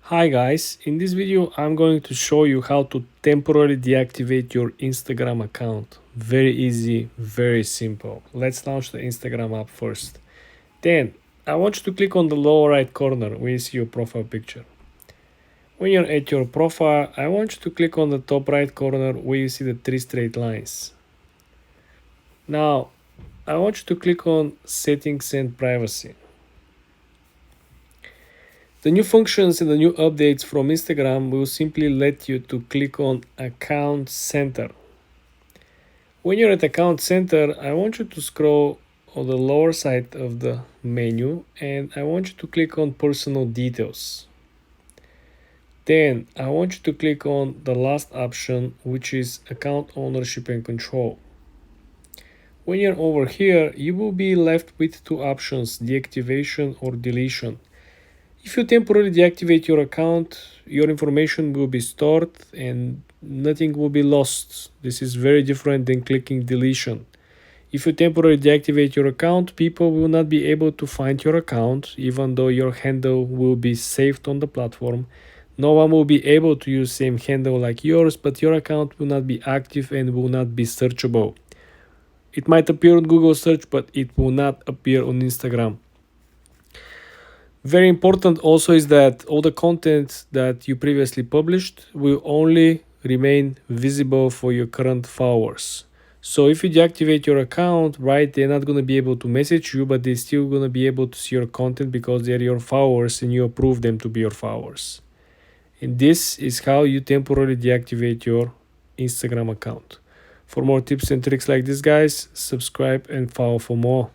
Hi guys, in this video I'm going to show you how to temporarily deactivate your Instagram account. Very easy, very simple. Let's launch the Instagram app first. Then I want you to click on the lower right corner where you see your profile picture. When you're at your profile, I want you to click on the top right corner where you see the three straight lines. Now I want you to click on settings and privacy. The new functions and the new updates from Instagram will simply let you to click on Account Center. When you're at Account Center, I want you to scroll on the lower side of the menu and I want you to click on Personal Details. Then I want you to click on the last option, which is Account Ownership and Control. When you're over here, you will be left with two options, deactivation or deletion. If you temporarily deactivate your account, your information will be stored and nothing will be lost. This is very different than clicking deletion. If you temporarily deactivate your account, people will not be able to find your account, even though your handle will be saved on the platform. No one will be able to use same handle like yours, but your account will not be active and will not be searchable. It might appear on Google search, but it will not appear on Instagram. Very important also is that all the content that you previously published will only remain visible for your current followers. So if you deactivate your account, right, they're not going to be able to message you, but they're still going to be able to see your content because they're your followers and you approve them to be your followers. And this is how you temporarily deactivate your Instagram account. For more tips and tricks like this, guys, subscribe and follow for more.